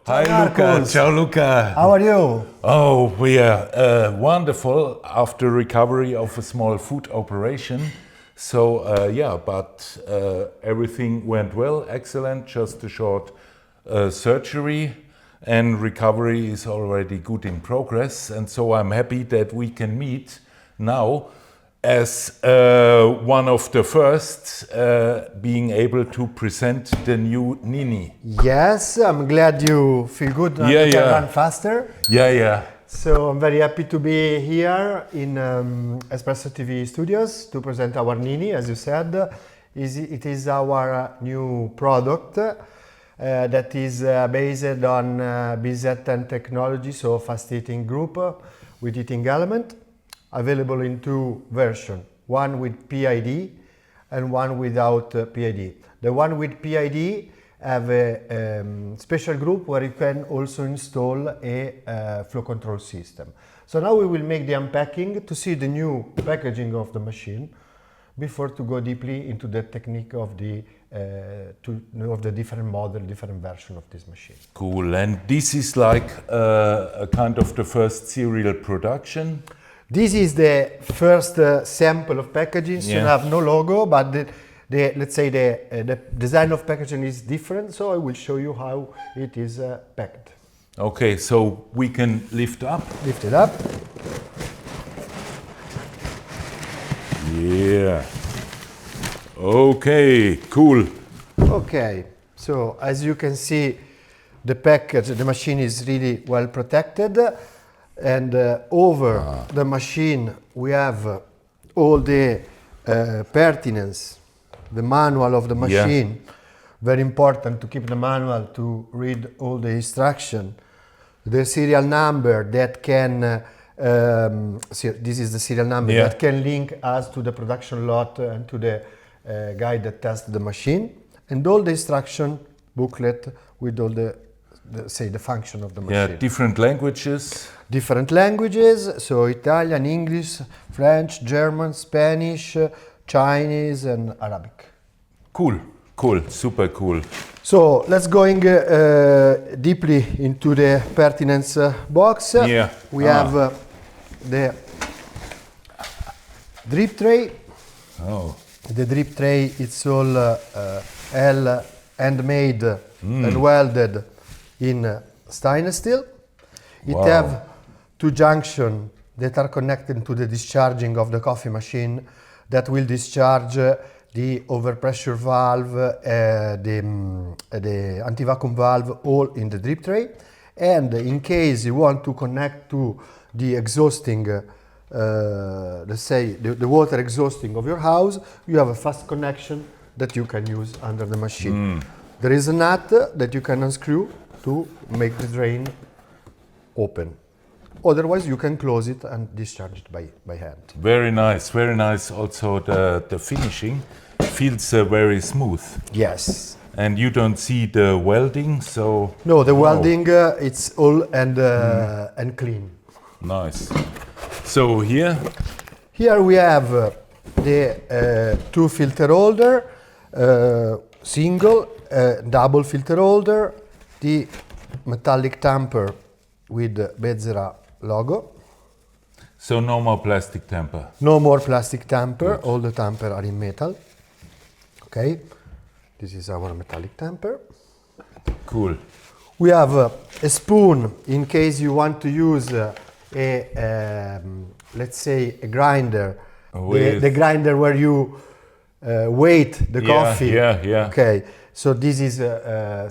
Hi Luca, ciao Luca. How are you? Oh, we are wonderful after recovery of a small foot operation. So yeah, but everything went well, excellent, just a short surgery and recovery is already good in progress. And so I'm happy that we can meet now as one of the first being able to present the new Nini. Yes, I'm glad you feel good and can run faster. Yeah. So I'm very happy to be here in Espresso TV studios to present our Nini, as you said. It is our new product that is based on Bezzera technology, so fast heating group with heating element. Available in two versions, one with PID and one without PID. The one with PID have a special group where you can also install a flow control system. So now we will make the unpacking to see the new packaging of the machine before to go deeply into the technique of the different model, different version of this machine. Cool, and this is like a kind of the first serial production? This is the first sample of packaging, so you have no logo, but let's say the design of packaging is different, so I will show you how it is packed. Okay, so we can lift up. Lift it up. Yeah. Okay, cool. Okay, so as you can see, the package, the machine is really well protected. And over the machine we have all the pertinence, the manual of the machine. Very important to keep the manual to read all the instruction. The serial number that can, this is the serial number that can link us to the production lot and to the guy that tests the machine. And all the instruction booklet with all the function of the machine. Yeah, different languages. Different languages, so Italian, English, French, German, Spanish, Chinese and Arabic. Cool, super cool. So let's going deeply into the pertinence box. Yeah. We have the drip tray. Oh. The drip tray, it's all handmade and welded in stainless steel. It have two junctions that are connected to the discharging of the coffee machine that will discharge the overpressure valve, the anti-vacuum valve, all in the drip tray. And in case you want to connect to the exhausting, let's say the water exhausting of your house, you have a fast connection that you can use under the machine. There is a nut that you can unscrew to make the drain open. Otherwise, you can close it and discharge it by hand. Very nice, very nice. Also, the finishing feels very smooth. Yes. And you don't see the welding, so... No, the welding, it's all and clean. Nice. So here? Here we have the two filter holder, single, double filter holder, the metallic tamper with the Bezzera logo. So no more plastic tamper? No more plastic tamper, all the tamper are in metal. Okay, this is our metallic tamper. Cool. We have a spoon in case you want to use let's say a grinder, the grinder where you weight the coffee. Yeah. Okay, so this is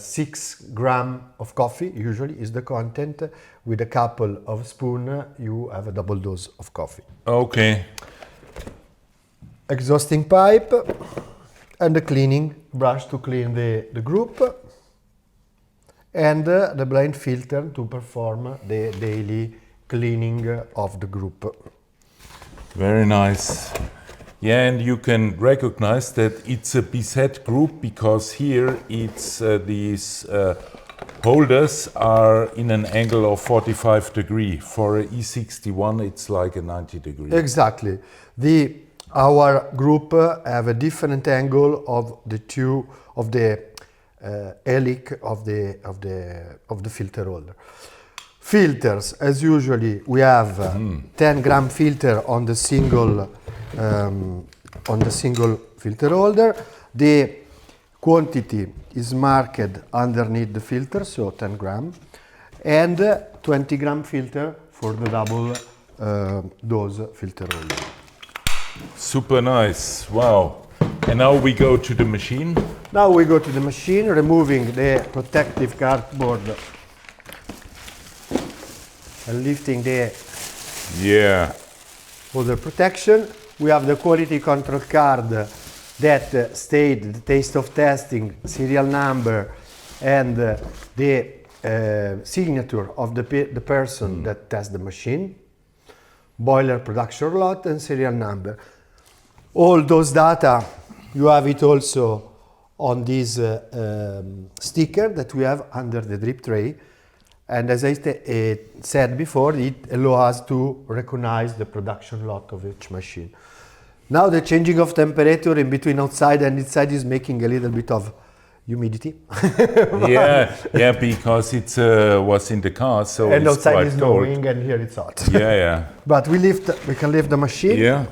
6 grams of coffee, usually is the content. With a couple of spoon, you have a double dose of coffee. Okay. Exhausting pipe and the cleaning brush to clean the group. And the blind filter to perform the daily cleaning of the group. Very nice. Yeah, and you can recognize that it's a Bezzera group because here it's these holders are in an angle of 45 degrees. For an E61 it's like a 90 degrees. Exactly. Our group have a different angle of the two of the helic of the filter holder. Filters, as usually, we have 10 gram filter on the single filter holder. The quantity is marked underneath the filter, so 10 gram, and 20 gram filter for the double dose filter holder. Super nice, wow. And now we go to the machine. Now we go to the machine, removing the protective cardboard and lifting the holder protection. We have the quality control card that state the taste of testing, serial number, and the signature of the person that tests the machine, boiler production lot, and serial number. All those data, you have it also on this sticker that we have under the drip tray. And as I said before, it allows us to recognize the production lot of each machine. Now the changing of temperature in between outside and inside is making a little bit of humidity. yeah, because it was in the car, so and it's outside quite is cold. snowing and here it's hot. Yeah. But we can lift the machine. Yeah,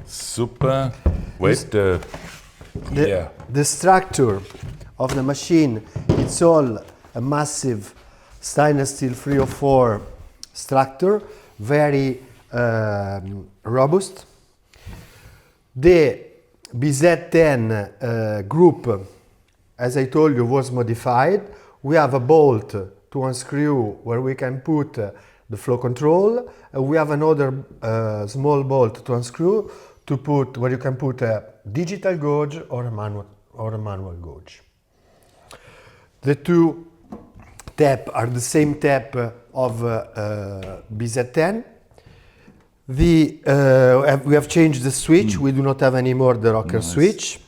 super. Wait, The structure of the machine, it's all a massive stainless steel 304 structure, very robust. The BZ10 group, as I told you, was modified. We have a bolt to unscrew where we can put the flow control. We have another small bolt to unscrew to put where you can put a digital gauge or a manual gauge. The two taps are the same tap of BZ10. We have changed the switch. We do not have anymore the rocker switch.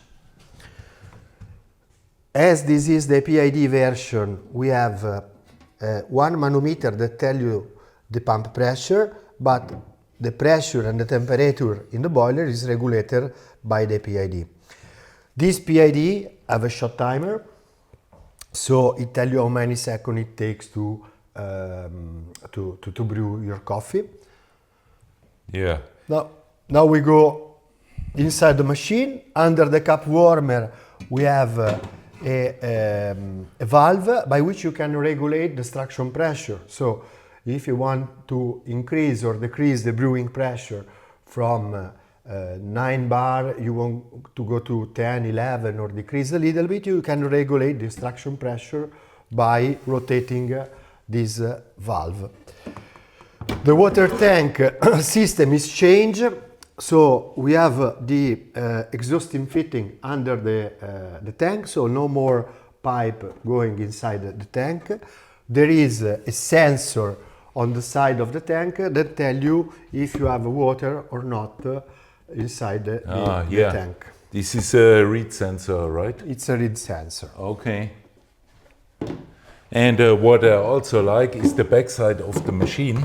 As this is the PID version, we have one manometer that tells you the pump pressure, but the pressure and the temperature in the boiler is regulated by the PID. This PID have a shot timer, so it tells you how many seconds it takes to brew your coffee. Yeah. Now we go inside the machine. Under the cup warmer, we have a valve by which you can regulate the extraction pressure. So if you want to increase or decrease the brewing pressure from 9 bar, you want to go to 10, 11 or decrease a little bit, you can regulate the extraction pressure by rotating this valve. The water tank system is changed, so we have the exhausting fitting under the tank, so no more pipe going inside the tank. There is a sensor on the side of the tank that tells you if you have water or not inside the tank. This is a read sensor, right? It's a read sensor. Okay. And what I also like is the backside of the machine.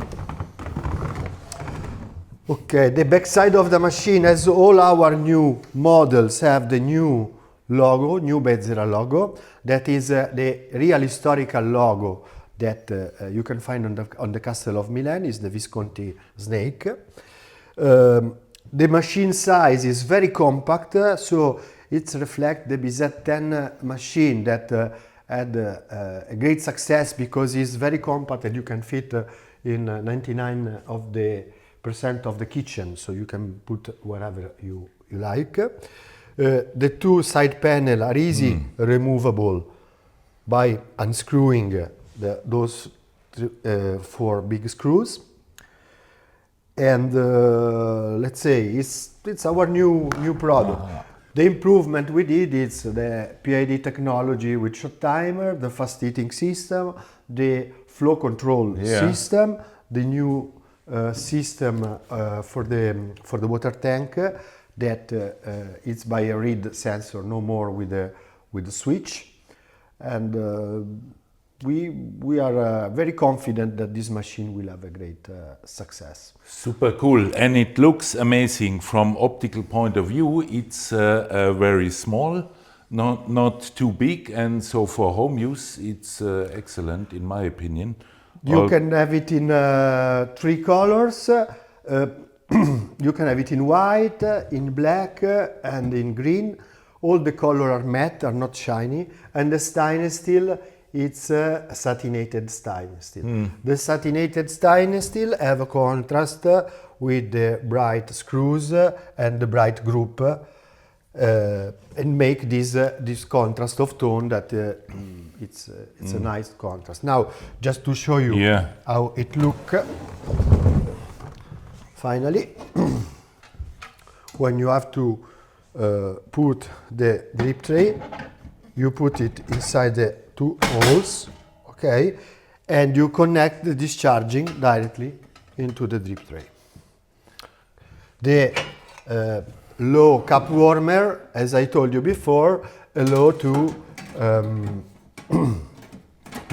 Okay, the backside of the machine, as all our new models have the new logo, new Bezzera logo. That is the real historical logo that you can find on the Castle of Milan, is the Visconti snake. The machine size is very compact, so it reflects the BZ10 machine that had a great success because it's very compact and you can fit in 99% of the kitchen, so you can put wherever you like. The two side panels are easy removable by unscrewing those 4 big screws. And let's say it's our new product. The improvement we did is the PID technology with shot timer, the fast heating system, the flow control system, the new system for the water tank that it's by a read sensor, no more with the switch, and we are very confident that this machine will have a great success. Super cool, and it looks amazing from optical point of view. It's very small, not too big, and so for home use it's excellent in my opinion. You can have it in 3 colors. You can have it in white, in black, and in green. All the colors are matte, are not shiny, and the stainless steel, it's satinated stainless steel. The satinated stainless steel have a contrast with the bright screws and the bright group, and make this contrast of tone that it's a nice contrast. Now, just to show you how it look. Finally, when you have to put the drip tray, you put it inside the 2 holes, okay, and you connect the discharging directly into the drip tray. The low cup warmer, as I told you before, allow to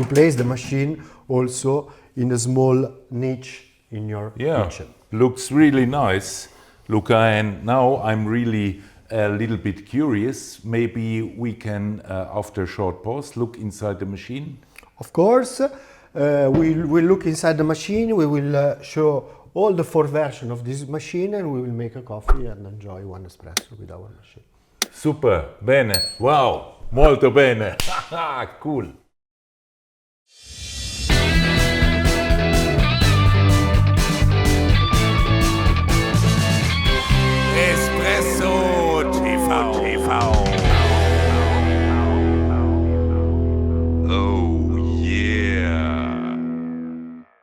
place the machine also in a small niche in your kitchen. Looks really nice, Luca, and now I'm really a little bit curious. Maybe we can, after a short pause, look inside the machine? Of course, we'll look inside the machine, we will show all the 4 versions of this machine, and we will make a coffee and enjoy one espresso with our machine. Super, bene, wow, molto bene, cool.